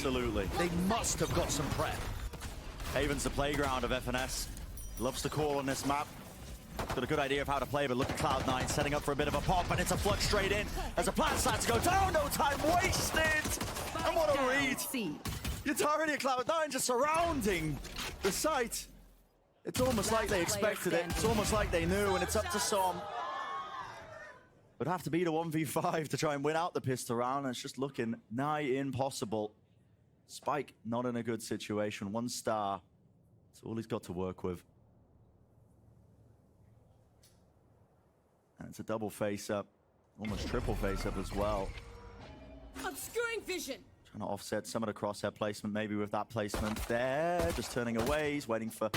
Absolutely. They must have got some prep. Haven's the playground of FNS. Loves to call on this map. Got a good idea of how to play, but look at Cloud9 setting up for a bit of a pop, and it's a flood straight in as the plan starts to go down. No time wasted. And what a read. The entirety of Cloud9 just surrounding the site. It's almost like they expected it. It's almost like they knew, and it's up to Som. Would have to beat a 1v5 to try and win out the pistol round, and it's just looking nigh impossible. Spike not in a good situation. 1 star. That's all he's got to work with. And it's a double face-up. Almost triple face-up as well. Obscuring vision. Trying to offset some of the crosshair placement, maybe with that placement there. Just turning away. He's waiting for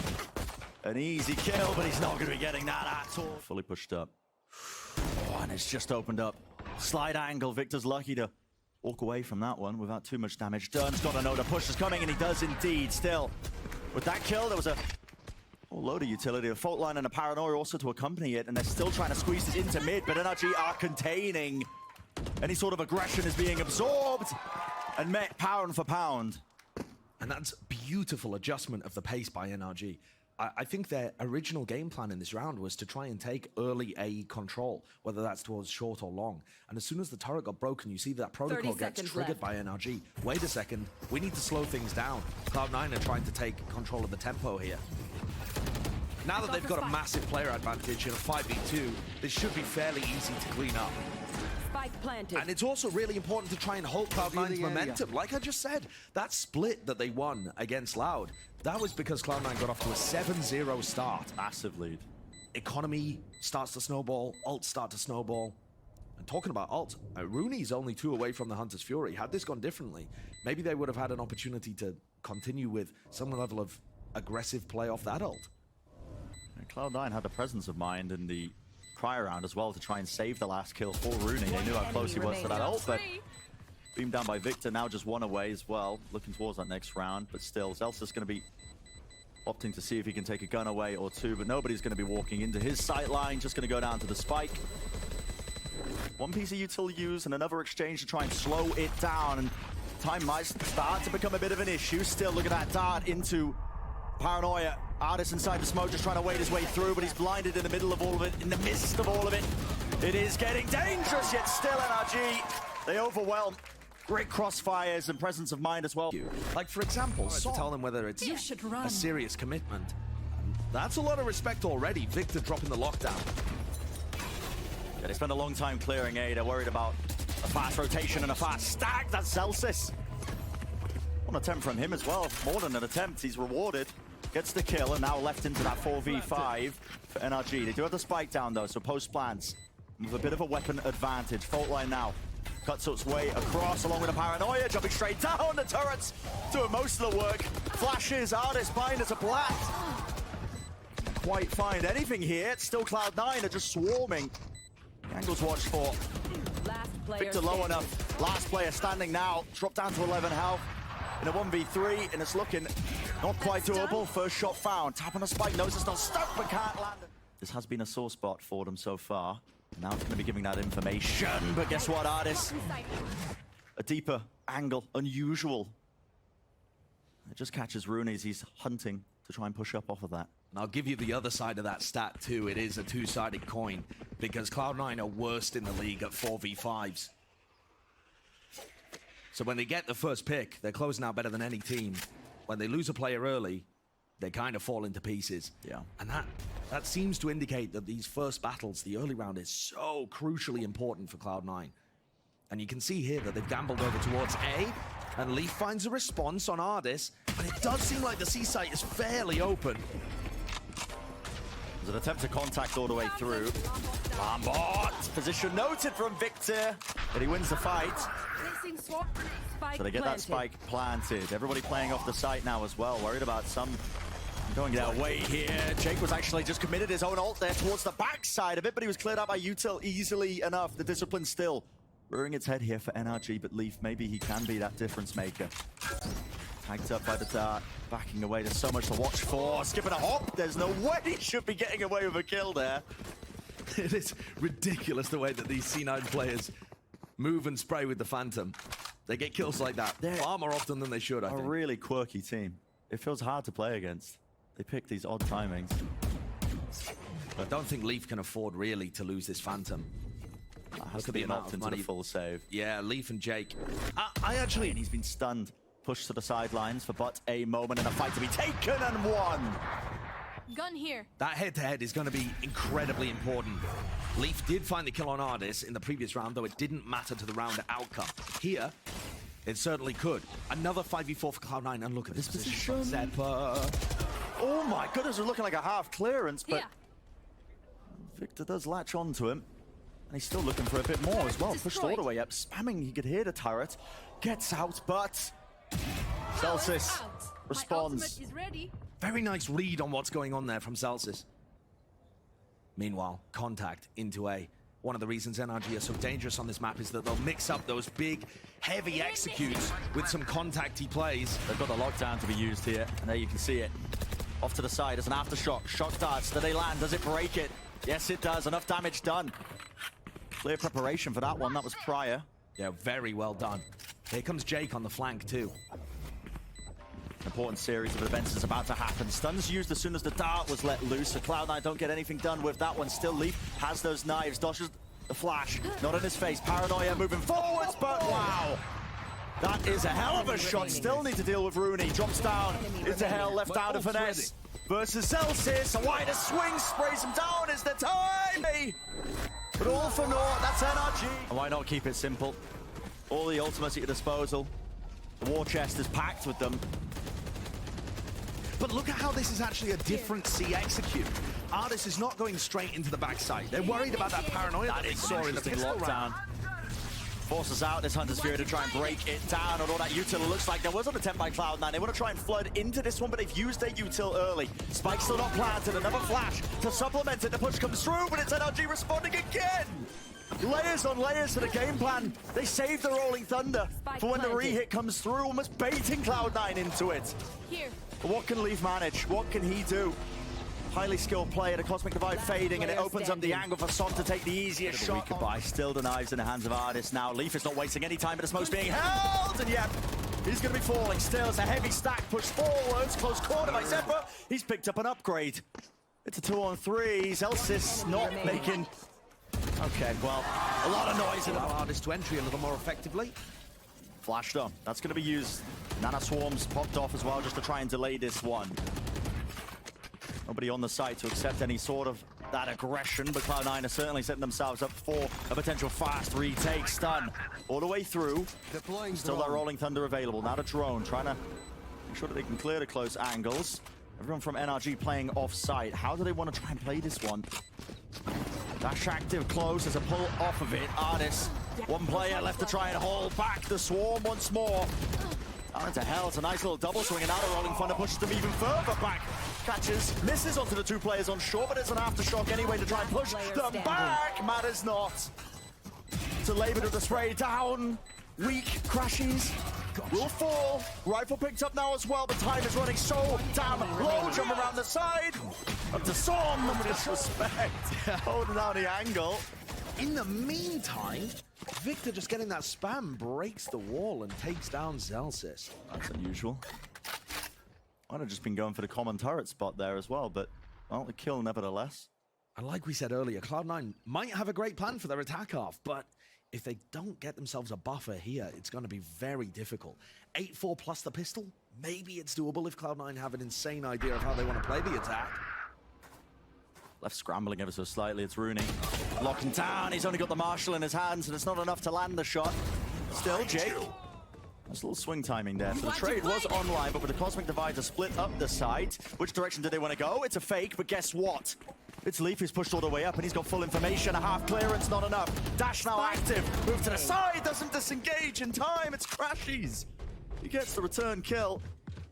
an easy kill, but he's not going to be getting that at all. Fully pushed up. Oh, and it's just opened up. Slide angle. Victor's lucky to walk away from that one without too much damage done. He's got to know the push is coming, and he does indeed. Still, with that kill, there was a whole load of utility. A fault line and a paranoia also to accompany it, and they're still trying to squeeze it into mid, but NRG are containing. Any sort of aggression is being absorbed and met pound for pound. And that's beautiful adjustment of the pace by NRG. I think their original game plan in this round was to try and take early A control, whether that's towards short or long. And as soon as the turret got broken, you see that protocol gets triggered by NRG. Wait a second, we need to slow things down. Cloud9 are trying to take control of the tempo here. Now that they've got a massive player advantage in a 5v2, this should be fairly easy to clean up. Spike planted. And it's also really important to try and hold Cloud9's momentum. Like I just said, that split that they won against Loud, that was because Cloud9 got off to a 7-0 start. Massive lead. Economy starts to snowball, ults start to snowball. And talking about ult, Runi's only 2 away from the Hunter's Fury. Had this gone differently, maybe they would have had an opportunity to continue with some level of aggressive play off that ult. And Cloud9 had the presence of mind in the prior round as well to try and save the last kill for Runi. They knew how close he was to that ult, but beamed down by Victor, now just 1 away as well, looking towards that next round. But still, Zellsis going to be opting to see if he can take a gun away or 2, but nobody's going to be walking into his sight line, just going to go down to the spike. 1 piece of util use and another exchange to try and slow it down, and time might start to become a bit of an issue. Still, look at that dart into Paranoia. ardiis inside the smoke, just trying to wade his way through, but he's blinded in the middle of all of it, in the midst of all of it. It is getting dangerous, yet still NRG, they overwhelm. Great crossfires and presence of mind as well. Like, for example, to tell them whether it's a serious commitment. That's a lot of respect already. Victor dropping the lockdown. Yeah, they spent a long time clearing A. They're worried about a fast rotation and a fast stack. That's Zellsis. One attempt from him as well. More than an attempt. He's rewarded. Gets the kill, and now left into that 4v5 for NRG. They do have the spike down, though, so post plans with a bit of a weapon advantage. Fault line now. Cuts its way across along with a paranoia, jumping straight down the turrets, doing most of the work. Flashes, ardiis behind as a blast. Quite find anything here. It's still Cloud9 are just swarming. The angles watched for. Victor low enough. Last player standing now. Dropped down to 11 health in a 1v3, and it's looking not quite doable. First shot found. Tap on a spike, knows it's not stuck, but can't land it. This has been a sore spot for them so far. Now it's going to be giving that information, but guess what, ardiis? A deeper angle, unusual. It just catches Runi as he's hunting to try and push up off of that. And I'll give you the other side of that stat too. It is a two-sided coin because Cloud9 are worst in the league at 4v5s. So when they get the first pick, they're closing out better than any team. When they lose a player early, they kind of fall into pieces. Yeah. And that seems to indicate that these first battles, the early round, is so crucially important for Cloud9. And you can see here that they've gambled over towards A, and Leaf finds a response on ardiis, but it does seem like the C site is fairly open. There's an attempt to contact all the way through. Lambert, position noted from Victor, but he wins the fight. So they get that spike planted. Everybody playing off the site now as well, worried about some going their way here. Jake was actually just committed his own ult there towards the backside of it, but he was cleared out by util easily enough. The discipline still rearing its head here for NRG, but Leaf, maybe he can be that difference maker. Tagged up by the dart, backing away. There's so much to watch for. Skipping a hop. There's no way he should be getting away with a kill there. It is ridiculous the way that these C9 players move and spray with the Phantom. They get kills like that far more often than they should, I A think. really quirky team. It feels hard to play against. They pick these odd timings. I don't think Leaf can afford really to lose this Phantom. Has to be an opt into the full save. Yeah, Leaf and Jake. I actually... And he's been stunned. Pushed to the sidelines for but a moment and a fight to be taken and won. Gun here. That head-to-head is going to be incredibly important. Leaf did find the kill on ardiis in the previous round, though it didn't matter to the round outcome. Here, it certainly could. Another 5v4 for Cloud9, and look at this position. Xeppaa. Oh my goodness, it was looking like a half clearance, but Yeah. Victor does latch onto him. And he's still looking for a bit more as well. Pushed all the way up, spamming, he could hear the turret. Gets out, but Zellsis responds. Is ready. Very nice read on what's going on there from Zellsis. Meanwhile, contact into A. One of the reasons NRG are so dangerous on this map is that they'll mix up those big, heavy executes with some contacty plays. They've got the lockdown to be used here, and there you can see it. Off to the side as an aftershock. Shock darts, do they land? Does it break it? Yes, it does. Enough damage done. Clear preparation for that one. That was prior. Yeah, very well done. Here comes Jake on the flank too. Important series of events is about to happen. Stuns used as soon as the dart was let loose, so Cloud9 don't get anything done with that one. Still, Leaf has those knives, dodges the flash, not in his face. Paranoia moving forwards, but wow! That is a hell of a shot. Still need to deal with Rooney. Drops down into hell, left out of finesse. Versus Zellsis, a wider swing, sprays him down. Is the time! But all for naught, that's NRG. And why not keep it simple? All the ultimates at your disposal. The war chest is packed with them. But look at how this is actually a different C execute. ardiis is not going straight into the backside. They're worried about that paranoia that they saw in the pistol lockdown. Forces out this Hunter's Fury to try and break it down. Although that util looks like there was an attempt by Cloud9. They want to try and flood into this one, but they've used their util early. Spike's still not planted. Another flash to supplement it. The push comes through, but it's NRG responding again. Layers on layers to the game plan. They saved the Rolling Thunder for when the re-hit comes through, almost baiting Cloud9 into it. Here. But what can Leaf manage? What can he do? Highly skilled player, the Cosmic Divide fading, and it opens up the angle for Son to take the easiest shot. Goodbye. Still the knives in the hands of ardiis now. Leaf is not wasting any time, but the smoke's being held, and yep, he's going to be falling. Still, it's a heavy stack pushed forwards. Close corner by Xeppaa. He's picked up an upgrade. It's a 2-on-3. Zellsis not making... Okay, well, a lot of noise. Allow ardiis to entry a little more effectively. Flashed on. That's going to be used. Nana Swarms popped off as well just to try and delay this one. Nobody on the site to accept any sort of that aggression, but Cloud9 are certainly setting themselves up for a potential fast retake. Stun all the way through. Still that Rolling Thunder available. Now the drone trying to make sure that they can clear the close angles. Everyone from NRG playing off-site. How do they want to try and play this one? Dash active close as a pull off of it. ardiis, one player left to try and hold back the swarm once more. Down into hell, it's a nice little double swing, and now the Rolling Thunder pushes them even further back. Catches, misses onto the two players on shore, but it's an aftershock anyway to try and push them back. Matters not. To labor to the spray down. Weak, crashies will fall. Rifle picked up now as well, but time is running so damn low. Jump around the side. Up to Som, disrespect. Holding down the angle. In the meantime, Victor just getting that spam breaks the wall and takes down Zellsis. That's unusual. Might have just been going for the common turret spot there as well, but well, the kill nevertheless. And like we said earlier, Cloud9 might have a great plan for their attack half, but if they don't get themselves a buffer here, it's going to be very difficult. 8-4 plus the pistol, maybe it's doable if Cloud9 have an insane idea of how they want to play the attack. Left scrambling ever so slightly, it's Rooney. Locking down, he's only got the Marshal in his hands, and it's not enough to land the shot. Still, Jake. There's a little swing timing there. So the trade was online, but with the Cosmic Divide to split up the site, which direction did they want to go? It's a fake, but guess what? It's Leaf who's pushed all the way up, and he's got full information. A half clearance, not enough. Dash now active. Move to the side, doesn't disengage in time. It's crashies. He gets the return kill,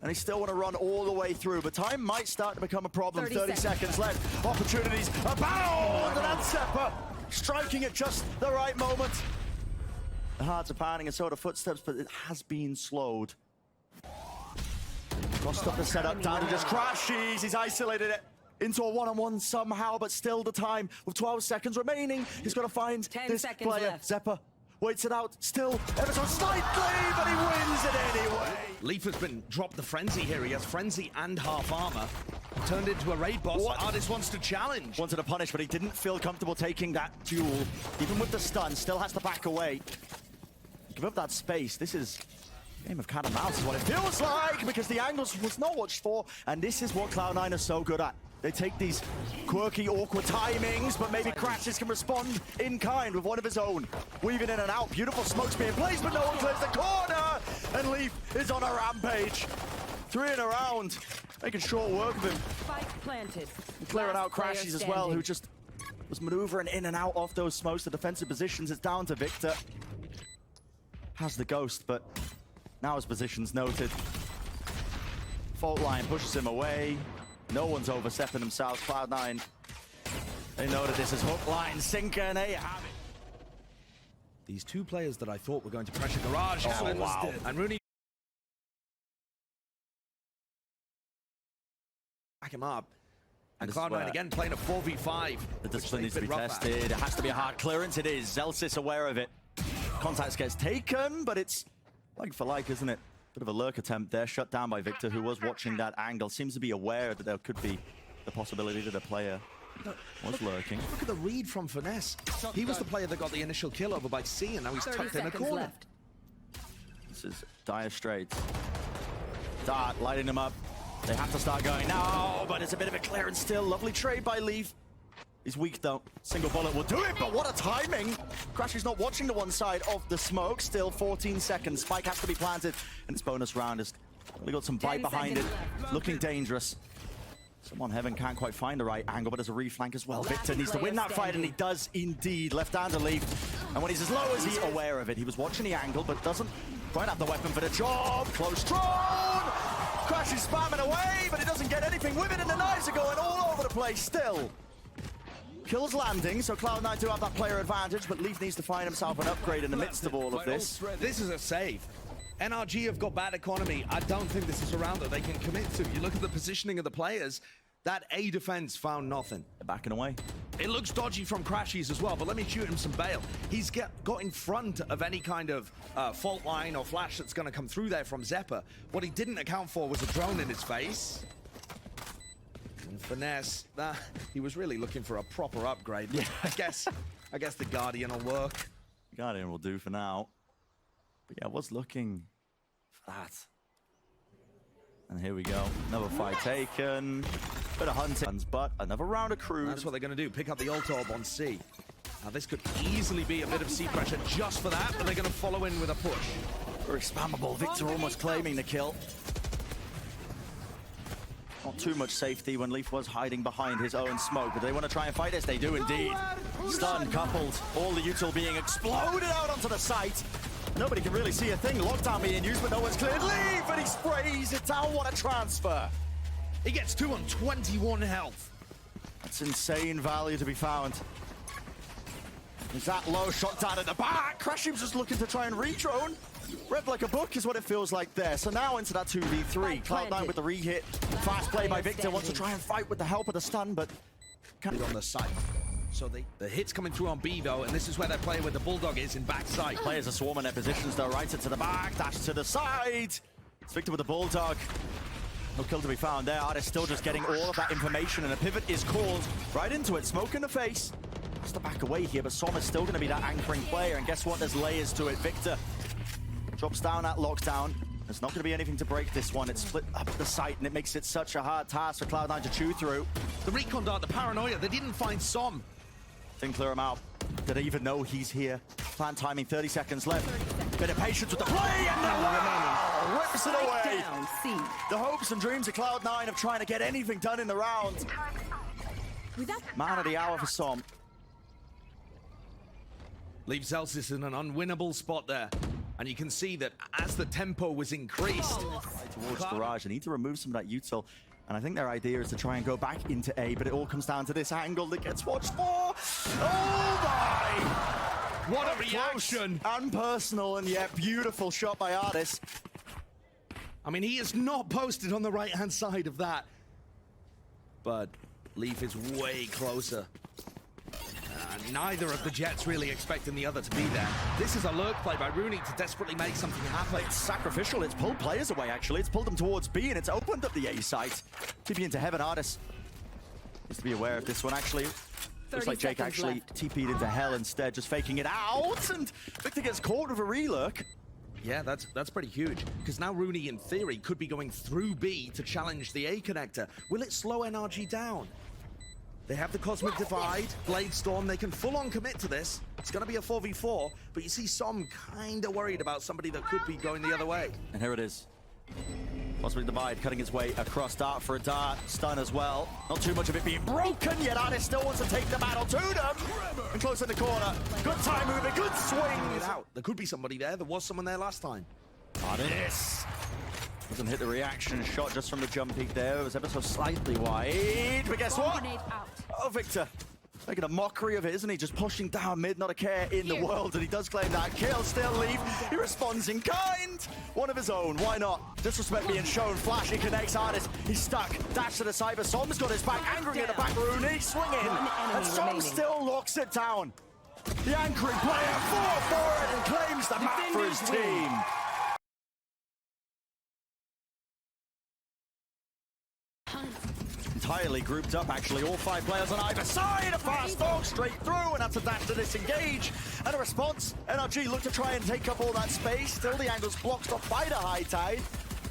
and he still want to run all the way through, but time might start to become a problem. 30 seconds left. Opportunities abound, and that's Xeppaa striking at just the right moment. The hearts are pounding, and so are the footsteps, but it has been slowed. Crossed up the setup, down to just crashies. He's isolated it into a one-on-one somehow, but still the time with 12 seconds remaining. He's got to find this player, Xeppaa. waits it out, still, ever so slightly, but he wins it anyway. Leaf has been dropped the frenzy here. He has frenzy and half armor. Turned into a raid boss. What? Ardiis wants to challenge. Wanted to punish, but he didn't feel comfortable taking that duel. Even with the stun, still has to back away. Give up that space. This is a game of cat and mouse is what it feels like, because the angles was not watched for, and this is what Cloud9 is so good at. They take these quirky, awkward timings, but maybe crashies can respond in kind with one of his own. Weaving in and out, beautiful smokes being placed, but no one clears the corner, and Leaf is on a rampage. 3 in a round, making short work of him. Spike planted. Clearing out crashies as well, who just was maneuvering in and out of those smokes, the defensive positions. It's down to Victor. Has the ghost, but now his position's noted. Fault line pushes him away. No one's overstepping themselves. Cloud9, they know that this is hook, line, sinker, and they have it. These two players that I thought were going to pressure Garage. Oh, wow. And Rooney back him up. And Cloud9 again playing a 4v5. The discipline needs to be tested. It has to be a hard clearance. It is. Zellsis aware of it. Contact gets taken, but it's like for like, isn't it? Bit of a lurk attempt there, shut down by Victor, who was watching that angle. Seems to be aware that there could be the possibility that a player was lurking. Look at the read from Finesse. He was the player that got the initial kill over by C, and now he's tucked in a corner. Left. This is dire straits. Dart lighting them up. They have to start going now, but it's a bit of a clearance still. Lovely trade by Leaf. He's weak though. Single bullet will do it, but what a timing! crashies not watching the one side of the smoke. Still 14 seconds. Spike has to be planted, and this bonus round has only got some bite behind it. Looking dangerous. Someone Heaven can't quite find the right angle, but there's a reflank as well. Victor needs to win that fight, and he does indeed. Left-hander Leaf. And when he's as low as he's aware of it, he was watching the angle, but doesn't quite have the weapon for the job. Close drone! crashies spamming away, but he doesn't get anything with it, and the knives are going all over the place still. Kills landing, so Cloud9 do have that player advantage, but Leaf needs to find himself an upgrade in the midst of all of this. This is a save. NRG have got bad economy. I don't think this is a round that they can commit to. You look at the positioning of the players, that A defense found nothing. They're backing away. It looks dodgy from crashies as well, but let me shoot him some bail. He's got in front of any kind of fault line or flash that's going to come through there from Xeppaa. What he didn't account for was a drone in his face. And Finesse, he was really looking for a proper upgrade. Yeah. I guess the Guardian will work. Guardian will do for now. But yeah, I was looking for that. And here we go. Another fight taken. Bit of hunting, but another round of cruise. That's what they're going to do. Pick up the ult orb on C. Now this could easily be a bit of C pressure just for that, but they're going to follow in with a push. Very spammable. Victor almost claiming the kill. Not too much safety when Leaf was hiding behind his own smoke, but they want to try and fight this. They do indeed. Stun coupled. All the util being exploded out onto the site. Nobody can really see a thing. Lockdown being used, but no one's cleared. Leaf, and he sprays it down. What a transfer. He gets 2 on 21 health. That's insane value to be found. Is that low shot down at the back? crashies just looking to try and re-drone. Read like a book is what it feels like there. So now into that 2v3. Cloud9 with the re-hit. Fast play by Victor. Wants to try and fight with the help of the stun, but can't. On the site. So the hit's coming through on B though, and this is where they're playing with the Bulldog is in backside. Players are swarming their positions though. Right it to the back, dash to the side. It's Victor with the Bulldog. No kill to be found there. Ardiis still just getting all of that information, and a pivot is called right into it. Smoke in the face. Has to back away here, but Som is still going to be that anchoring player, and guess what? There's layers to it. Victor drops down that lockdown. There's not going to be anything to break this one. It's split up the site, and it makes it such a hard task for Cloud9 to chew through. The recon dart, the paranoia, they didn't find Som. Didn't clear him out. Did they even know he's here? Plan timing, 30 seconds left. Bit of patience with the play, and wow, rips it away. The hopes and dreams of Cloud9 of trying to get anything done in the round. Man of the hour for Som. Leaves Zellsis in an unwinnable spot there. And you can see that as the tempo was increased. Right towards Garage, they need to remove some of that util. And I think their idea is to try and go back into A, but it all comes down to this angle that gets watched for. Oh my! What a reaction! And personal, and yet beautiful shot by Ardiis. I mean, he is not posted on the right-hand side of that. But Leaf is way closer. And Neither of the Jets really expecting the other to be there. This is a lurk play by runi to desperately make something happen. It's sacrificial. It's pulled players away, actually. It's pulled them towards B, and it's opened up the A site. TP into heaven. ardiis needs to be aware of this one, actually. Looks like Jake actually TP'd into hell instead, just faking it out, and Victor gets caught with a relurk. Yeah, that's pretty huge, because now runi, in theory, could be going through B to challenge the A connector. Will it slow NRG down? They have the Cosmic Divide, Blade Storm, they can full-on commit to this. It's going to be a 4v4, but you see Som kind of worried about somebody that could be going the other way. And here it is. Cosmic Divide cutting its way across dart for a dart. Stun as well. Not too much of it being broken, yet ardiis still wants to take the battle to them. And close in the corner. Good time moving, good swing. Out. There could be somebody there. There was someone there last time. ardiis doesn't hit the reaction shot just from the jump peak there. It was ever so slightly wide. But guess what? Oh, Victor. Making a mockery of it, isn't he? Just pushing down mid, not a care in the world. And he does claim that kill, still leave. He responds in kind. One of his own, why not? Disrespect being shown. Flash, he connects ardiis. He's stuck. Dash to the cyber. Som's got his back. Angering at the back. runi swinging. And Som still locks it down. The anchoring player, 4 for it, and claims the map for his team. Entirely grouped up, actually. All 5 players on either side. A fast dog straight through, and that's a dash to disengage. And a response. NRG look to try and take up all that space. Still, the angle's blocked off by the high tide.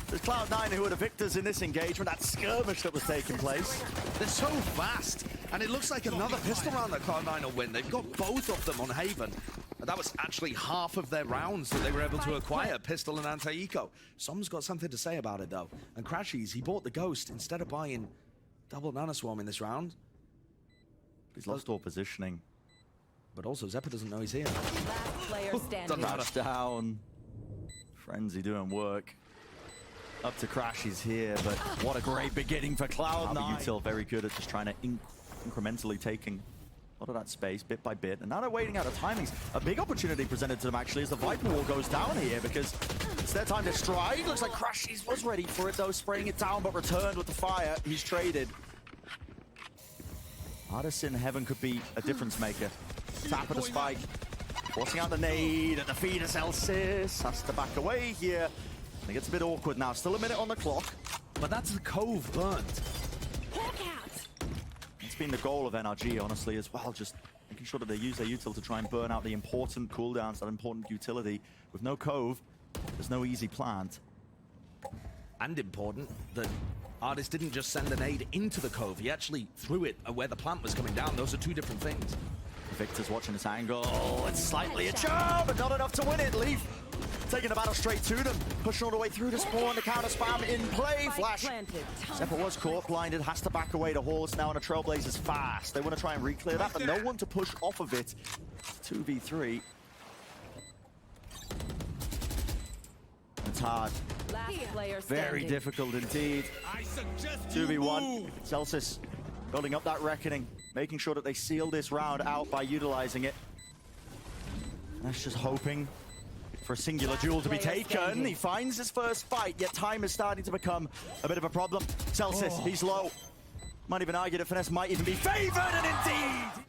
There's Cloud9 who are the victors in this engagement. That skirmish that was taking place. They're so fast, and it looks like another pistol round that Cloud9 will win. They've got both of them on Haven. And that was actually half of their rounds that they were able to acquire, pistol and anti-eco. Som's got something to say about it, though. And crashies, he bought the Ghost instead of buying double Nanoswarm in this round. He's lost all positioning. But also, Xeppaa doesn't know he's here. Last player standing. Touchdown. Frenzy doing work. Up to crashies here, but what a great beginning for Cloud9. Util very good at just trying to incrementally taking a lot of that space bit by bit. And now they're waiting out the timings. A big opportunity presented to them actually as the Viper Wall goes down here, because it's their time to stride. Looks like crashies was ready for it though, spraying it down, but returned with the fire. He's traded. ardiis in heaven could be a difference maker. Tap of the spike. Forcing out the nade and the feed of Zellsis. Has to back away here. And it gets a bit awkward now. Still a minute on the clock. But that's the Cove burnt. It's been the goal of NRG, honestly, as well. Just making sure that they use their util to try and burn out the important cooldowns, that important utility. With no Cove, there's no easy plant. And important that ardiis didn't just send an aid into the Cove. He actually threw it where the plant was coming down. Those are 2 different things. Victor's watching this angle. It's slightly ajar, but not enough to win it. Leaf taking the battle straight to them. Pushing all the way through the spawn. The counter spam in play. Flash. Xeppaa was caught, blinded, has to back away to Horse now, and a Trailblazer's fast. They want to try and re-clear that, but no one to push off of it. 2v3. It's hard. Very difficult indeed. 2v1. Zellsis building up that reckoning, making sure that they seal this round out by utilizing it. That's just hoping for a singular duel to be taken. He finds his first fight, yet time is starting to become a bit of a problem. Zellsis, he's low. Might even argue that finesse might even be favored, and indeed!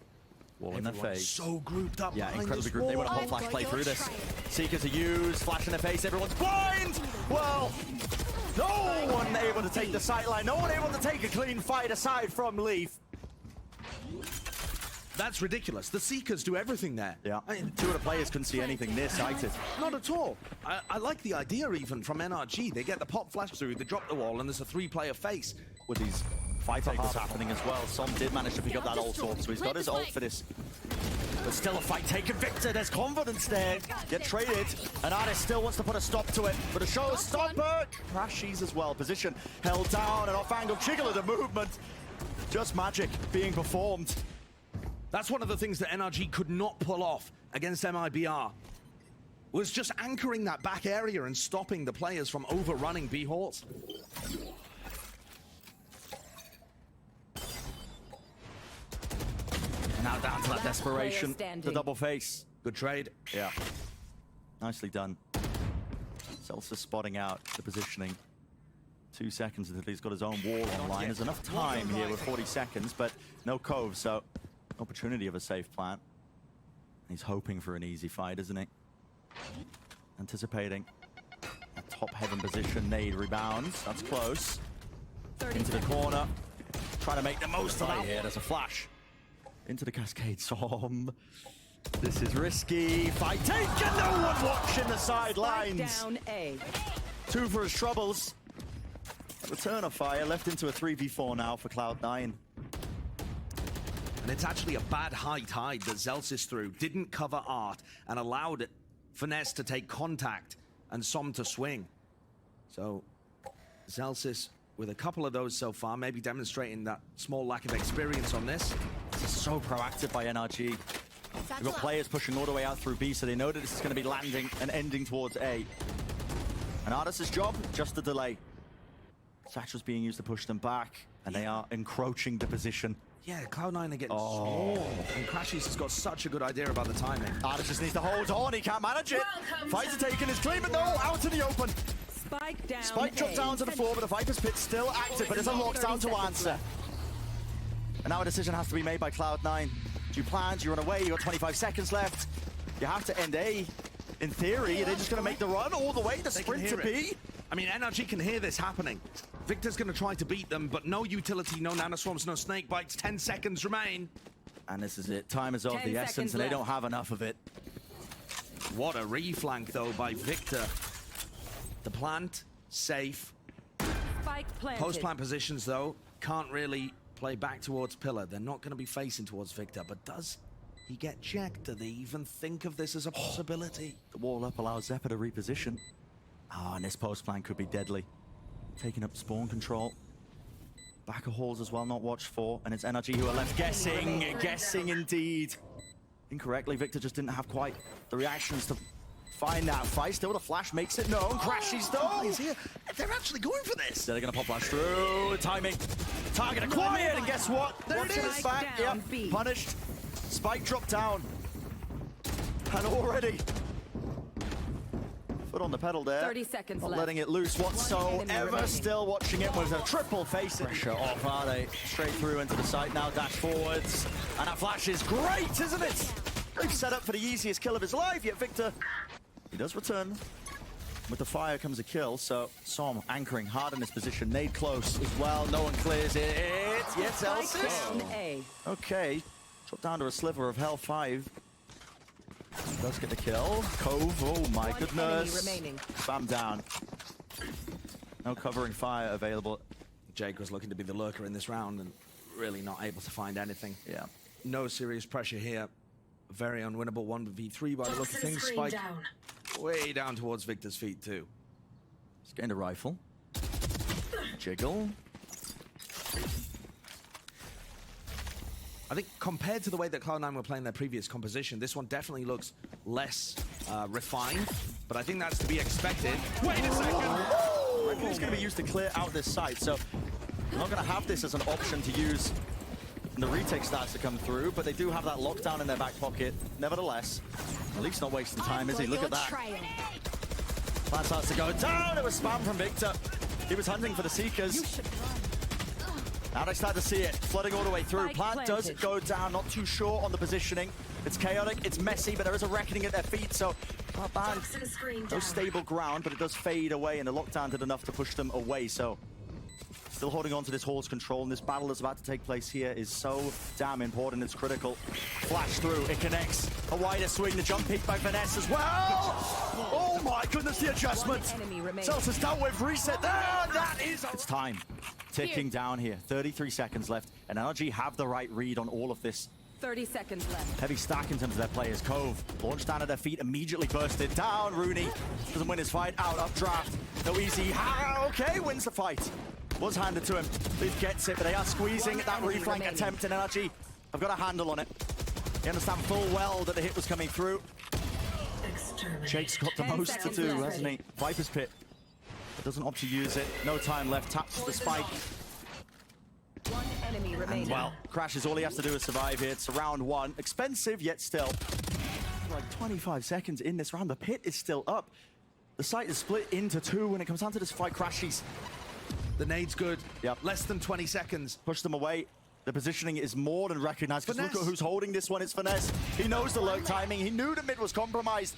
Wall in their face. So grouped up. Yeah, incredibly grouped. They want to whole flash play through this. Seeker to use, flash in their face, everyone's blind! Well, no one able to take the sightline, no one able to take a clean fight aside from Leaf. That's ridiculous. The Seekers do everything there. Yeah, 2 of the players couldn't see anything near sighted. Not at all. I like the idea even from NRG. They get the pop flash through, they drop the wall, and there's a 3-player face. With these fight takers happening as well. Som did manage to pick up that ult sword, so he's got his ult for this. But still a fight taken. Victor, there's confidence there. Get traded, and ardiis still wants to put a stop to it. But a showstopper. crashies as well. Position held down, and off-angle jiggle of the movement. Just magic being performed. That's one of the things that NRG could not pull off against MIBR. Was just anchoring that back area and stopping the players from overrunning B halls. Now down to that desperation, the double face. Good trade. Yeah. Nicely done. Zellsis spotting out the positioning. 2 seconds until he's got his own wall online. There's enough time here with 40 seconds, but no Cove, so opportunity of a safe plant. He's hoping for an easy fight, isn't he? Anticipating a top heaven position. Nade rebounds. That's close. Into the corner. Trying to make the most of that. Here, there's a flash. Into the cascade. Som. This is risky. Fight taken. No one watching the sidelines. Down A. 2 for his troubles. Return of fire. Left into a 3v4 now for Cloud9. And it's actually a bad high tide that Zellsis threw. Didn't cover Art and allowed Finesse to take contact and Som to swing. So Zellsis with a couple of those so far, maybe demonstrating that small lack of experience on this. This is so proactive by NRG. We've got players pushing all the way out through B, so they know that this is going to be landing and ending towards A. And ardiis' job, just to delay. Satchel's being used to push them back, and they are encroaching the position. Yeah, Cloud9 are getting small. And crashies has got such a good idea about the timing. ardiis just needs to hold on, he can't manage it. Fighter taken his claim, and no, out in the open. Spike down. Spike dropped down to the floor, but the Viper's Pit still active, but there's a lockdown to answer. And now a decision has to be made by Cloud9. Do you plan? Do you run away? You got 25 seconds left. You have to end A. In theory, they're just going to make the run all the way, the sprint to B. I mean, NRG can hear this happening. Victor's going to try to beat them, but no utility, no nanoswarms, no snake bites. 10 seconds remain. And this is it. Time is of the essence, and they don't have enough of it. What a reflank, though, by Victor. The plant, safe. Spike planted. Post-plant positions, though, can't really play back towards Pillar. They're not going to be facing towards Victor, but does he get checked? Do they even think of this as a possibility? The wall up allows Xeppaa to reposition. And this post-plant could be deadly. Taking up spawn control. Back of halls as well, not watched for. And it's NRG who are left guessing indeed. Incorrectly, Victor just didn't have quite the reactions to find that fight. Still, the flash makes it known. crashies though. He's here. They're actually going for this. They're going to pop flash through. Timing. Target acquired, and guess what? There it is. Back. Yep. Punished. Spike dropped down. And already foot on the pedal there. 30 seconds Not left. letting it loose whatsoever. Still watching it with a triple face. Pressure off, are they? Straight through into the site now. Dash forwards. And that flash is great, isn't it? They've set up for the easiest kill of his life, yet Victor, he does return. With the fire comes a kill, so Som anchoring hard in this position. Nade close as well. No one clears it. Yes, Zellsis. A. Okay. Drop down to a sliver of Hell 5. Does get the kill. Cove, oh my goodness. Spam down. No covering fire available. Jake was looking to be the lurker in this round and really not able to find anything. Yeah. No serious pressure here. Very unwinnable 1v3 by the look of things. Spike way down towards Victor's feet too. He's getting a rifle. Jiggle. I think compared to the way that Cloud9 were playing their previous composition, this one definitely looks less refined, but I think that's to be expected. Wait a second! It's going to be used to clear out this site, so they're not going to have this as an option to use when the retake starts to come through, but they do have that lockdown in their back pocket. Nevertheless, at least not wasting time, is he? Look at that. Plan starts to go down. It was spam from Victor. He was hunting for the Seekers. Now they start to see it, flooding all the way through. Plant does go down, not too sure on the positioning. It's chaotic, it's messy, but there is a reckoning at their feet, so not bad. No stable ground, but it does fade away, and the lockdown did enough to push them away, so still holding on to this hall's control, and this battle that's about to take place here is so damn important, it's critical. Flash through, it connects. A wider swing, the jump peek by Finesse as well! Oh my goodness, the adjustment! Zellsis dealt with, reset there, that is... It's time. Ticking down here, 33 seconds left, and NRG have the right read on all of this. 30 seconds left. Heavy stack in terms of their players. Cove, launched down at their feet, immediately bursted down. Runi doesn't win his fight, out, updraft. No easy, okay, wins the fight. Was handed to him, Leaf gets it, but they are squeezing that reflank attempt, and NRG have got a handle on it. They understand full well that the hit was coming through. Jake's got the most to do, hasn't he? Viper's Pit. Doesn't opt to use it. No time left. Taps the spike. One enemy remaining. And, well, crashies. All he has to do is survive here. It's round one. Expensive, yet still. Like 25 seconds in this round. The pit is still up. The site is split into two when it comes down to this fight. crashies. The nade's good. Yep. Less than 20 seconds. Push them away. The positioning is more than recognized, because look at who's holding this one. It's Finesse. He knows the lurk timing. He knew the mid was compromised.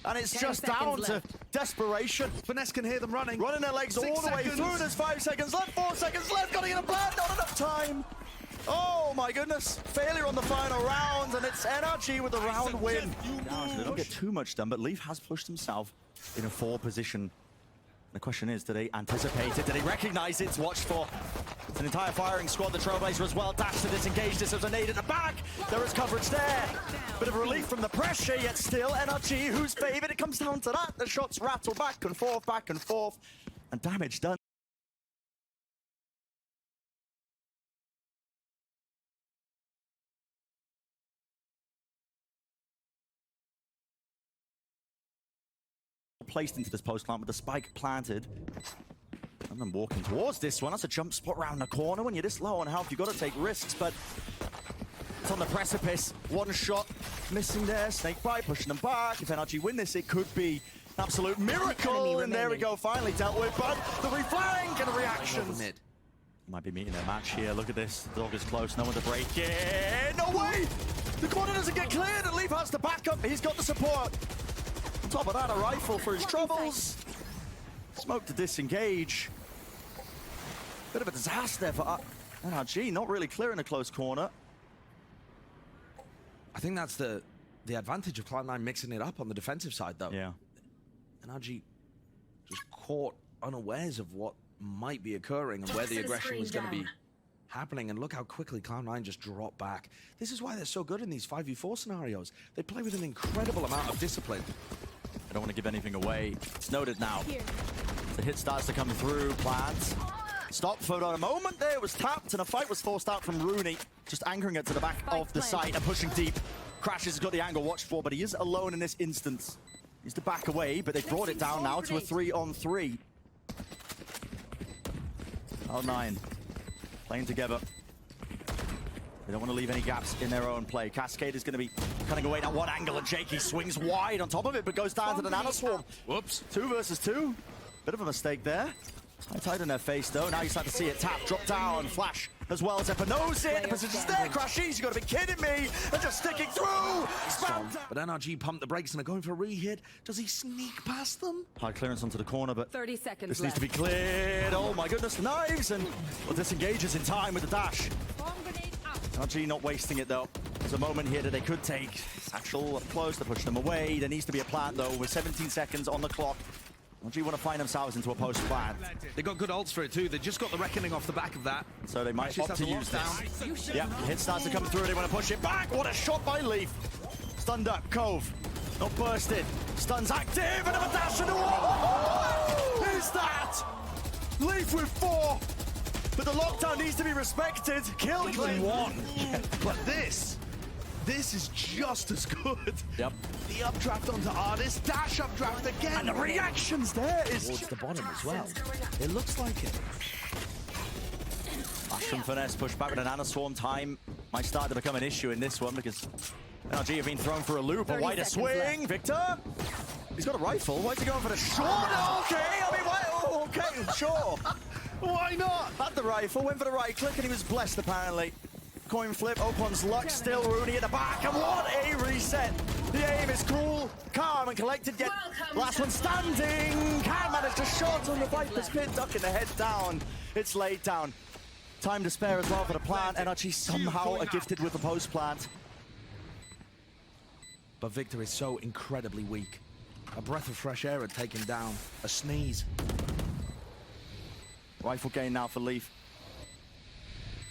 And it's just down to desperation. Finesse can hear them running. Running their legs all the way through. There's 5 seconds left, 4 seconds left. Gotta get a plan, not enough time. Oh my goodness. Failure on the final round, and it's NRG with the round win. They don't get too much done, but Leaf has pushed himself in a 4 position. The question is, did they anticipate it? Did they recognize it? It's watched for. It's an entire firing squad. The Trailblazer as well. Dash to disengage this as a nade at the back. There is coverage there. Bit of relief from the pressure, yet still NRG who's favored. It comes down to that. The shots rattle back and forth, and damage done. Placed into this post plant with the spike planted. And then walking towards this one. That's a jump spot around the corner. When you're this low on health, you've got to take risks, but it's on the precipice. One shot missing there. Snakebite pushing them back. If NRG win this, it could be an absolute miracle. And there we go, finally dealt with. But the reflank and the reactions. Mid. Might be meeting their match here. Look at this. The dog is close. No one to break it. No way! The corner doesn't get cleared, and Leaf has to back up. He's got the support. On top of that, a rifle for his troubles. Smoke to disengage. Bit of a disaster for NRG, not really clearing a close corner. I think that's the advantage of Cloud9 mixing it up on the defensive side, though. Yeah. NRG just caught unawares of what might be occurring and where the aggression was going to be happening. And look how quickly Cloud9 just dropped back. This is why they're so good in these 5v4 scenarios. They play with an incredible amount of discipline. I don't want to give anything away. It's noted now. The hit starts to come through. Plants. Stop for a moment there. It was tapped, and a fight was forced out from Rooney. Just anchoring it to the back of the site and pushing deep. crashies has got the angle watched for, but he is alone in this instance. He's to back away, but they've brought it down now to a 3-on-3. Cloud9 playing together. They don't want to leave any gaps in their own play. Cascade is going to be cutting away. Now one angle, and jakee swings wide on top of it, but goes down to the nanoswarm. Whoops. 2 versus 2. Bit of a mistake there. High tide in their face, though. Now you start to see it tap, drop down, flash as well. Xeppaa knows it. The position's there. crashies, you got to be kidding me. They're just sticking through. But NRG pumped the brakes and are going for a re-hit. Does he sneak past them? High clearance onto the corner, but 30 seconds this left. needs to be cleared. Oh my goodness, the knives, and well, disengages in time with the dash. NRG not wasting it though. There's a moment here that they could take. Satchel up close to push them away. There needs to be a plant though with 17 seconds on the clock. NRG want to find themselves into a post plant. They got good ults for it too. They just got the reckoning off the back of that. So they might opt to use this. Yeah, hit starts to come through. They want to push it back. What a shot by Leaf. Stunned up, Cove. Not bursted. Stuns active, and a dash in the wall. Who's that? Leaf with 4. But the lockdown needs to be respected. Kill claim 1. But this is just as good. Yep. The updraft onto ardiis, dash updraft again. And the reactions there is towards the bottom as well. It looks like it. Flash from Finesse, push back with an nanoswarm. Time might start to become an issue in this one because NRG have been thrown for a loop. A wider swing. Left. Victor. He's got a rifle. Why is he going for the short? Okay, I mean, why? Oh, okay, sure. Why not? Had the rifle, went for the right click, and he was blessed apparently. Coin flip, Opon's luck, still Rooney at the back, and what a reset! The aim is cool, calm and collected, yet last one standing! Can manage to shot on the Viper's pit, ducking the head down. It's laid down. Time to spare as well for the plant, NRG somehow are gifted with the post plant. But Victor is so incredibly weak. A breath of fresh air had taken down. A sneeze. Rifle gain now for Leaf.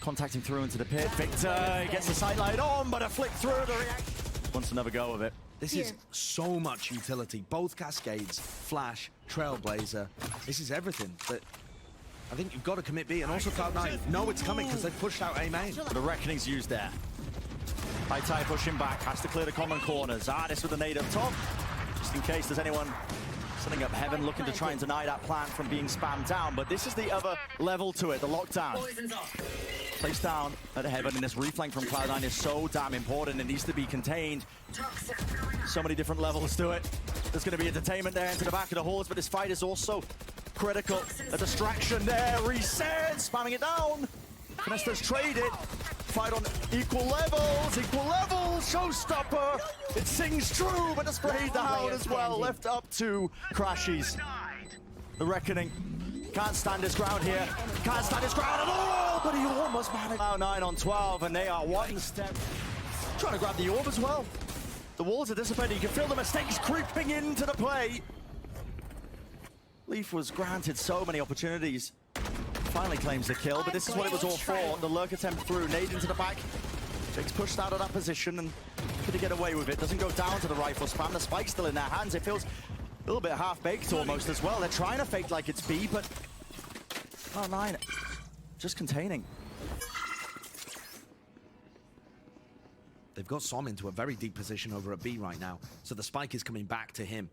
Contacting through into the pit. Victor gets the sight light on, but a flick through the reaction. Wants another go of it. This is so much utility. Both Cascades, Flash, Trailblazer. This is everything. But I think you've got to commit B, and also Cloud9 know it's coming because they've pushed out A main. But the reckoning's used there. High tide pushing back, has to clear the common corners. Ardiis with the nade up top, just in case there's anyone setting up heaven, looking to try and deny that plant from being spammed down. But this is the other level to it, the lockdown. Placed down at heaven, and this reflank from Cloud9 is so damn important. It needs to be contained. So many different levels to it. There's going to be a detainment there into the back of the halls, but this fight is also critical. A distraction there, reset, spamming it down. Finesse does trade it. Fight on equal levels, showstopper. It sings true, but the spray down as well. Left up to crashies. The Reckoning can't stand his ground here. Can't stand his ground at all, but he almost managed. Now 9 on 12, and they are one step. Trying to grab the orb as well. The walls are dissipating. You can feel the mistakes creeping into the play. Leaf was granted so many opportunities. Finally claims the kill, but this is what it was all for. The lurk attempt through, nade into the back. Jake's pushed out of that position and could he get away with it? Doesn't go down to the rifle spam. The spike's still in their hands. It feels a little bit half-baked almost as well. They're trying to fake like it's B, but Cloud9 just containing. They've got Som into a very deep position over at B right now, so the spike is coming back to him.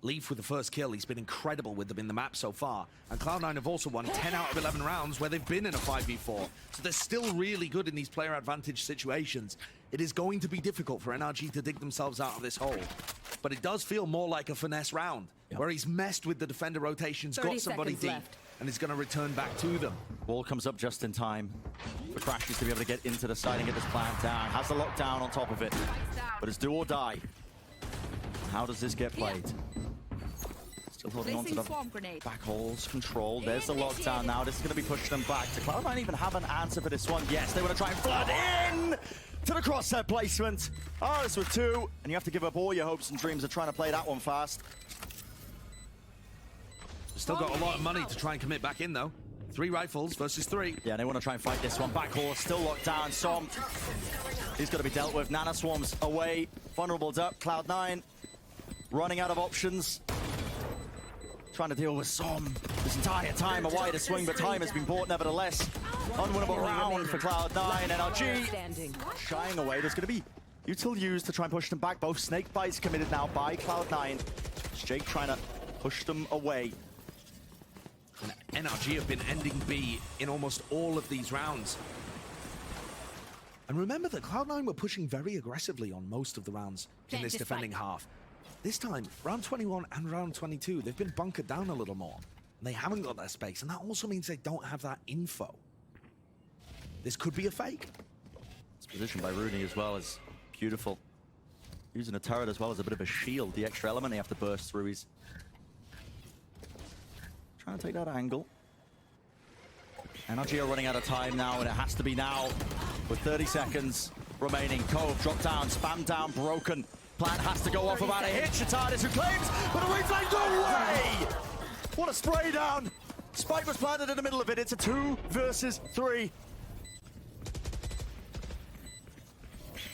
Leaf with the first kill. He's been incredible with them in the map so far. And Cloud9 have also won 10 out of 11 rounds where they've been in a 5v4. So they're still really good in these player advantage situations. It is going to be difficult for NRG to dig themselves out of this hole. But it does feel more like a finesse round, where he's messed with the defender rotations, got somebody deep, and is going to return back to them. Ball comes up just in time for crashies to be able to get into the side and get this plant down. Has the lockdown on top of it, but it's do or die. How does this get played? Still holding on to the back holes, control. There's the lockdown now. This is going to be pushing them back. Does Cloud9 even have an answer for this one? Yes, they want to try and flood in to the crosshair placement. Ardiis with 2, and you have to give up all your hopes and dreams of trying to play that one fast. Still got a lot of money to try and commit back in, though. 3 rifles versus 3. Yeah, they want to try and fight this one. Back horse still locked down. Som, he's got to be dealt with. Nana swarms away. Vulnerables up. Cloud9 running out of options. Trying to deal with Som this entire time. A wider swing, but time has been bought nevertheless. Unwinnable round for Cloud9. NRG shying away. There's going to be util used to try and push them back. Both snake bites committed now by Cloud9. Jake trying to push them away. And NRG have been ending B in almost all of these rounds. And remember that Cloud9 were pushing very aggressively on most of the rounds in this defending half. This time, round 21 and round 22, they've been bunkered down a little more. And they haven't got that space, and that also means they don't have that info. This could be a fake. This position by runi as well is beautiful. Using a turret as well as a bit of a shield. The extra element they have to burst through. He's trying to take that angle. NRG are running out of time now, and it has to be now. With 30 seconds remaining. Cove, drop down, spam down, broken. Plant has to go off about a hit. Shatardis who claims, but a reflame, no way! What a spray down! Spike was planted in the middle of it. It's a 2 versus 3.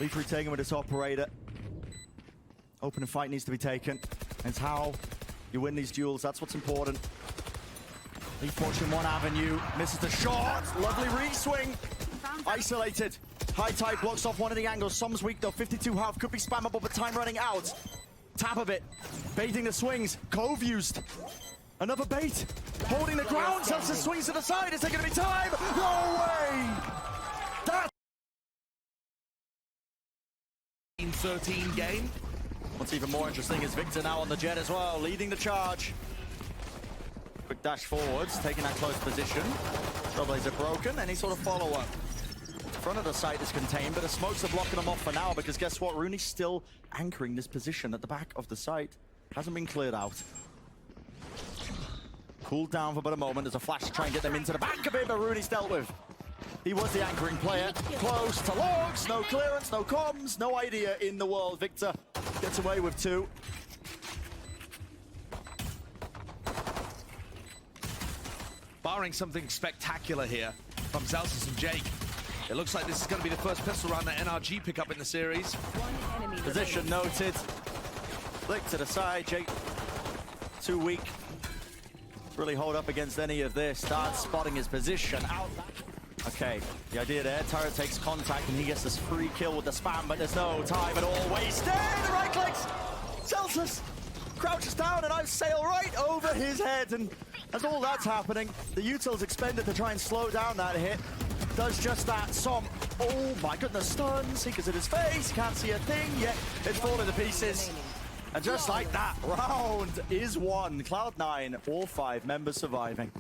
Leaf retaken with this operator. Open and fight needs to be taken. It's how you win these duels. That's what's important. Leaf watching one avenue. Misses the shot. Lovely re-swing. Isolated. High tide blocks off one of the angles. Som's weak though. 52 half could be spammable, but time running out. Tap of it. Baiting the swings. Cove used. Another bait. Holding the ground. Zellsis swings to the side. Is there going to be time? No way! That 13 game. What's even more interesting is Victor now on the jet as well, leading the charge. Quick dash forwards, taking that close position. Trailblazer broken. Any sort of follow-up. Front of the site is contained, but the smokes are blocking them off for now because guess what? Runi's still anchoring this position at the back of the site. Hasn't been cleared out. Cooled down for but a moment. There's a flash to try and get them into the back of it, but Runi's dealt with. He was the anchoring player. Close to logs, no clearance, no comms, no idea in the world. Victor gets away with 2. Barring something spectacular here from Zellsis and Jake, it looks like this is going to be the first pistol round that NRG pick up in the series. Position noted. Flick to the side. Jake, too weak to really hold up against any of this. Starts spotting his position. Out. Okay, the idea there, turret takes contact and he gets this free kill with the spam, but there's no time at all wasted. The right clicks. Zellsis crouches down and I sail right over his head, and as all that's happening, the util's expended to try and slow down that hit. Does just that. Som, oh my goodness, stun, Seekers at his face, can't see a thing yet. It's falling to pieces. And just like that, round is won. Cloud9, all 5 members surviving.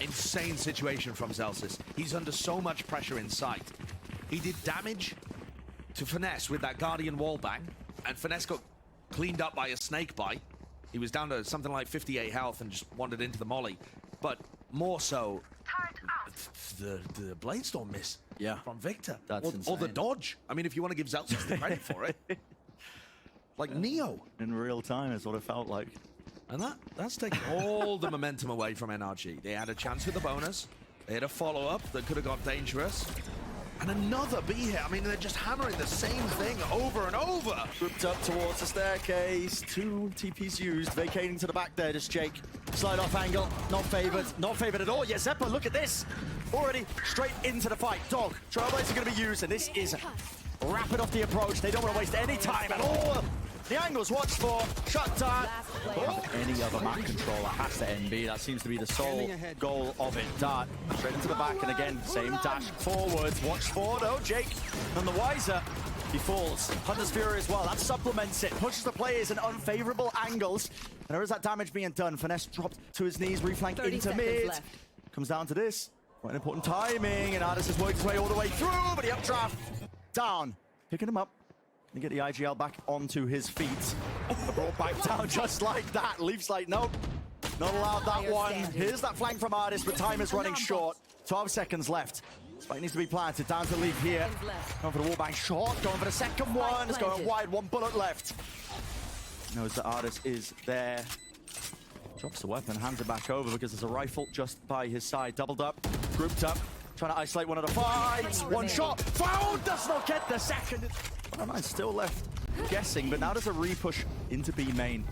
insane situation from Zellsis. He's under so much pressure in sight. He did damage to Finesse with that Guardian wall bang, and Finesse got cleaned up by a snake bite. He was down to something like 58 health and just wandered into the molly. But more so, the Bladestorm miss from Victor. That's or the dodge. I mean, if you want to give Zellsis the credit for it. Like Neo. In real time is what it felt like. And that's taken all the momentum away from NRG. They had a chance with the bonus. They had a follow-up that could have got dangerous. And another B hit. I mean, they're just hammering the same thing over and over. Grouped up towards the staircase. 2 TPs used. Vacating to the back there. Just Jake. Slide off angle. Not favored. Not favored at all. Yeah, Xeppaa, look at this. Already straight into the fight. Dog. Trailblazers are going to be used. And this is rapid off the approach. They don't want to waste any time at all. The angle's watched for. Shut down. Any other map controller has to NB. That seems to be the sole goal of it. Dart straight into the back, and again, same dash forwards. Watch for though, Jake. None the wiser. He falls. Hunter's Fury as well. That supplements it. Pushes the players in unfavorable angles. And there is that damage being done. Finesse dropped to his knees, reflanked into mid. Left. Comes down to this. Quite important timing, and ardiis has worked his way all the way through, but the updraft down. Picking him up. And get the IGL back onto his feet. Brought back down just like that. Leafs like, nope, not allowed that one. Here's that flank from ardiis, but time is running short. 12 seconds left. Spike needs to be planted. Down to Leaf here. Going for the wallbang shot. Going for the second one. It's going wide. 1 bullet left. Knows that ardiis is there. Drops the weapon, hands it back over because there's a rifle just by his side. Doubled up, grouped up. Trying to isolate one of the fights. One shot. Found. Does not get the second. Oh, still left guessing, but now there's a repush into B main.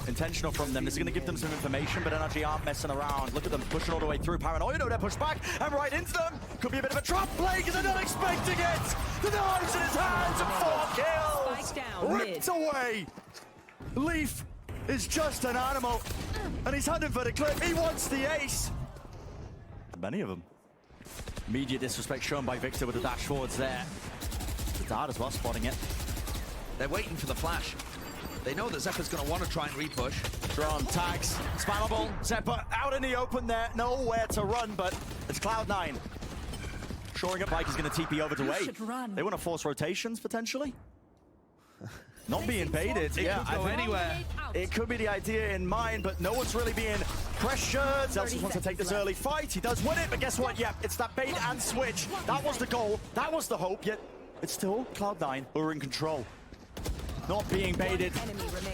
Intentional from them. This is going to give them some information, but NRG aren't messing around. Look at them pushing all the way through. Paranoia, they're pushed back and right into them. Could be a bit of a trap play because they're not expecting it. The knives in his hands and 4 kills. Down, ripped away. Leaf is just an animal, and he's hunting for the clip. He wants the ace. Many of them. Immediate disrespect shown by Victor with the dash forwards there. Dart as well, spotting it. They're waiting for the flash. They know that Xeppaa's going to want to try and repush. Drone tags, spammable. Xeppaa out in the open there, nowhere to run, but it's Cloud9. Shoring up, Mike is going to TP over to A. They want to force rotations potentially. Not being baited. It could go anywhere. It could be the idea in mind, but no one's really being pressured. Zellsis wants to take this early fight. He does win it, but guess what? Yeah, it's that bait and switch. That was the goal. That was the hope, yet it's still Cloud9 who are in control. Not being baited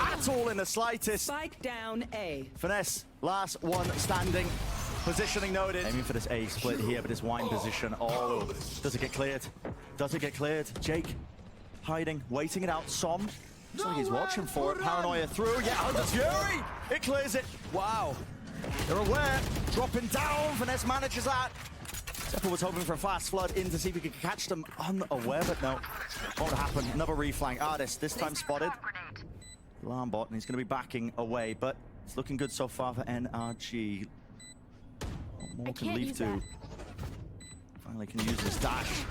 at all in the slightest. Spike down A. Finesse, last one standing. Positioning noted. Aiming for this A split here, but this wine position. Oh, does it get cleared? Does it get cleared? Jake hiding, waiting it out. Som, looks like he's watching for it. Paranoia through. Yeah, Hunter's Fury. It clears it. Wow. They're aware. Dropping down. Finesse manages that. Xeppaa was hoping for a fast flood in to see if he could catch them unaware, but no. Won't happen. Another reflank. ardiis, this time spotted. Alarm bot, and he's going to be backing away, but it's looking good so far for NRG. What more can Leaf do? Finally can use this dash.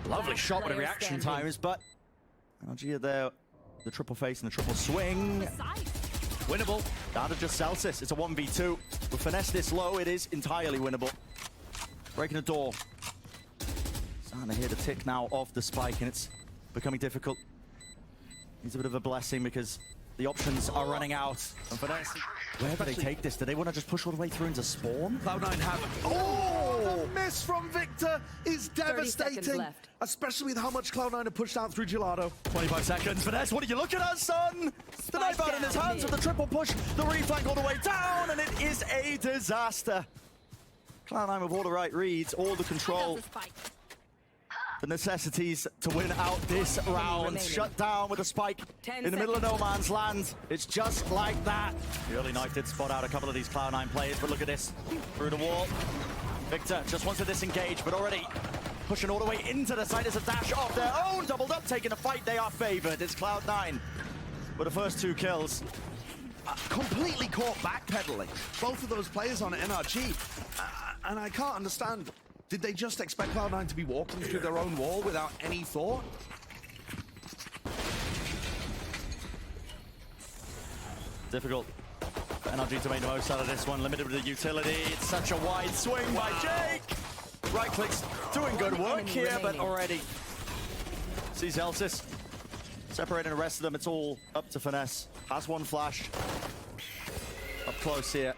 Lovely shot with the reaction times, but NRG are there. The triple face and the triple swing. Winnable. Down to just Zellsis. It's a 1v2. With Finesse this low, it is entirely winnable. Breaking the door. Starting to hear the tick now of the spike, and it's becoming difficult. Needs a bit of a blessing because the options are running out. And Finesse, where do they take this? Do they want to just push all the way through into spawn? Cloud9 have. Oh, the miss from Victor is devastating. Especially with how much Cloud9 have pushed out through Gelato. 25 seconds. Finesse, what are you looking at, son? The knife out in his hands with the triple push. The reflank all the way down, and it is a disaster. Cloud9 with all the right reads, all the control. The necessities to win out this round. Shut down with a spike in the middle of no man's land. It's just like that. The early knife did spot out a couple of these Cloud9 players, but look at this. Through the wall. Victor just wants to disengage, but already pushing all the way into the side as a dash of their own. Doubled up, taking the fight. They are favored. It's Cloud9 with the first 2 kills. Completely caught backpedaling. Both of those players on NRG. And I can't understand. Did they just expect Cloud9 to be walking through their own wall without any thought? Difficult. for NRG to make the most out of this one. Limited with the utility. It's such a wide swing by Jake. Right clicks doing good work here, but already sees Zellsis separating the rest of them. It's all up to Finesse. Has one flash. Up close here.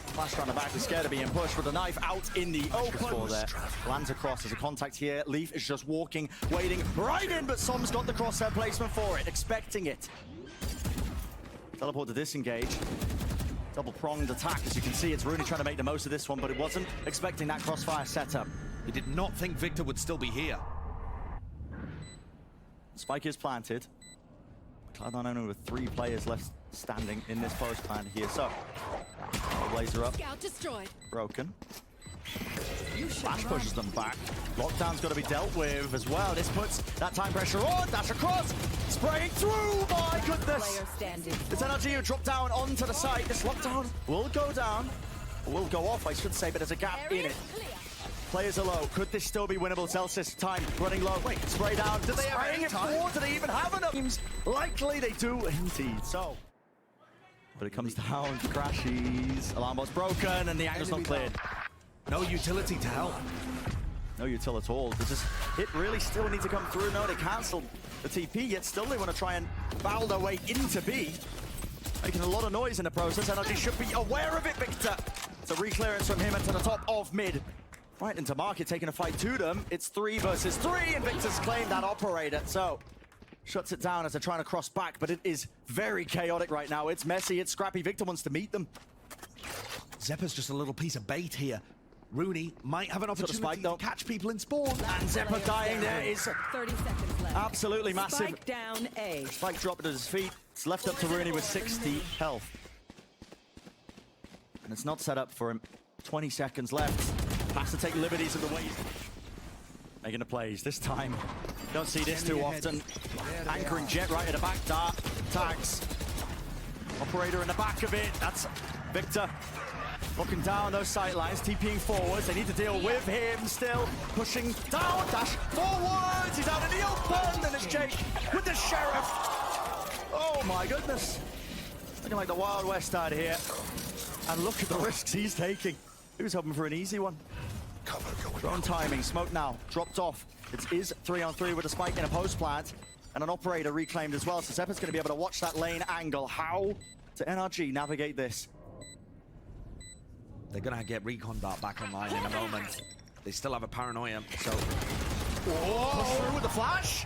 Flash around the back, is scared of being pushed with the knife out in the open. There. Lands across, there's a contact here. Leaf is just walking, waiting right in, but Som's got the crosshair placement for it, expecting it. Teleport to disengage. Double-pronged attack, as you can see. It's Runi trying to make the most of this one, but it wasn't expecting that crossfire setup. He did not think Victor would still be here. Spike is planted. Cloud9 only with 3 players left standing in this post plant here. So, Blazer up. Scout destroyed. Broken. Flash pushes them back. Lockdown's got to be dealt with as well. This puts that time pressure on. Dash across. Spraying through. My goodness. Player standing. It's NRG who drop down onto the site. This lockdown will go down. Or will go off, I should say, but there's a gap in it. Players are low. Could this still be winnable? Zellsis time running low. Wait, spray down. Did they have it forward? Do they even have enough? Seems likely they do indeed. So, but it comes down to crashies. Alarm bot's broken and the angle's not cleared. No utility to help. No util at all. Does this hit really still need to come through? No, they cancelled the TP, yet still they want to try and foul their way into B. Making a lot of noise in the process. NRG should be aware of it, Victor. It's a re-clearance from him into the top of mid. Right into market, taking a fight to them. It's 3 versus 3, and Victor's claimed that operator. So, shuts it down as they're trying to cross back, but it is very chaotic right now. It's messy, it's scrappy. Victor wants to meet them. Xeppaa's just a little piece of bait here. Runi might have an opportunity to catch people in spawn. And Xeppaa dying there is 30 seconds left. absolutely massive. Spike down A. Spike dropped at his feet. It's left up to Runi with 60 health. And it's not set up for him. 20 seconds left. Has to take liberties of the way. Making the plays this time. Don't see this too often. Anchoring Jet right at the back. Dart tags. Operator in the back of it. That's Victor. Looking down those sight lines, TPing forwards. They need to deal with him still. Pushing down, dash forwards. He's out in the open. And it's Jake with the Sheriff. Oh my goodness. Looking like the Wild West out here. And look at the risks he's taking. He was hoping for an easy one. Drone timing, smoke now, dropped off. It is 3-on-3 with a spike in a post plant. And an operator reclaimed as well. So Xeppaa's going to be able to watch that lane angle. How to NRG navigate this? They're gonna get recon dart back online in a moment. They still have a paranoia, so... Whoa! Through with the flash!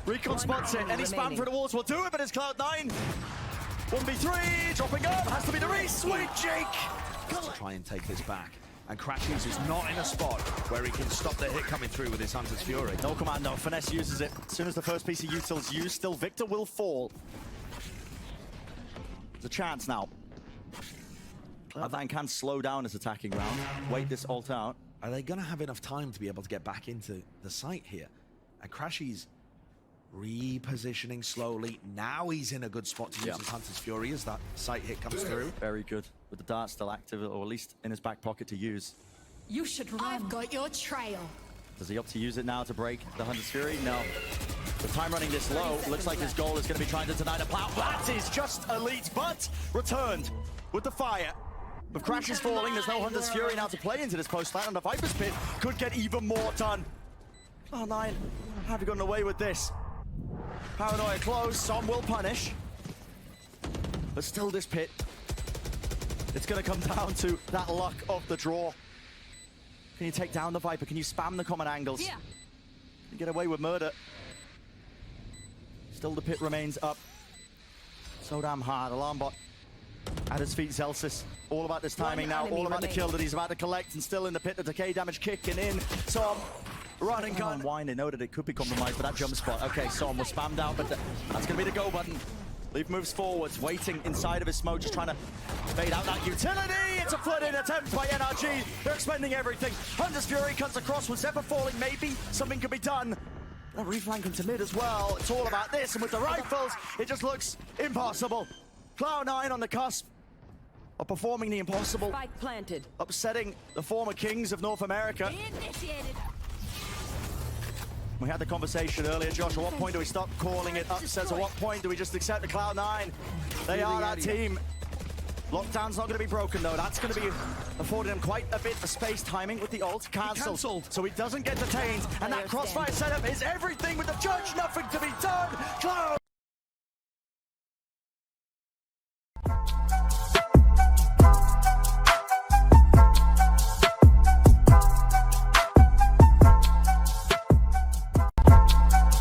Recon spots it. Any spam through the walls will do it, but it's Cloud9. 1v3, dropping up, has to be the re-sweet Jake! To try and take this back. And crashies is not in a spot where he can stop the hit coming through with his Hunter's Fury. No commando, Finesse uses it. As soon as the first piece of util's used, still Victor will fall. There's a chance now. Cloud9 can slow down his attacking round. Wait this ult out. Are they going to have enough time to be able to get back into the site here? And crashies repositioning slowly. Now he's in a good spot to use his Hunter's Fury as that site hit comes through. Very good. With the dart still active, or at least in his back pocket to use. You should run. I've got your trail. Does he opt to use it now to break the Hunter's Fury? No. With time running this low, looks like his goal is going to be trying to deny the plow. That is just elite, but returned with the fire. With crashes falling, there's no Hunter's Fury now to play into this post plant, and the Viper's Pit could get even more done. Cloud9, have you gotten away with this? Paranoia close, Som will punish. But still this pit. It's going to come down to that luck of the draw. Can you take down the Viper? Can you spam the common angles? Yeah. Can you get away with murder? Still the pit remains up. So damn hard. Alarm bot at his feet, Zellsis. All about this timing now, all about the kill that he's about to collect, and still in the pit, the decay damage kicking in. Som running gun. Wine, they know that it could be compromised for that jump spot. Okay, Som was spammed out, but that's going to be the go button. Leaf moves forwards, waiting inside of his smoke, just trying to fade out that utility. It's a flood-in attempt by NRG. They're expending everything. Hunter's Fury cuts across with Xeppaa falling. Maybe something could be done. They're reflanking to mid as well. It's all about this, and with the rifles, it just looks impossible. Cloud9 on the cusp of performing the impossible. Spike planted. Upsetting the former kings of North America. Initiated. We had the conversation earlier, Josh. At what point do we stop calling it upsets? At what point do we just accept the Cloud9? They are that team. Lockdown's not going to be broken though. That's going to be affording him quite a bit of space timing with the ult. Cancelled. So he doesn't get detained. And that crossfire setup is everything with the judge. Nothing to be done. Cloud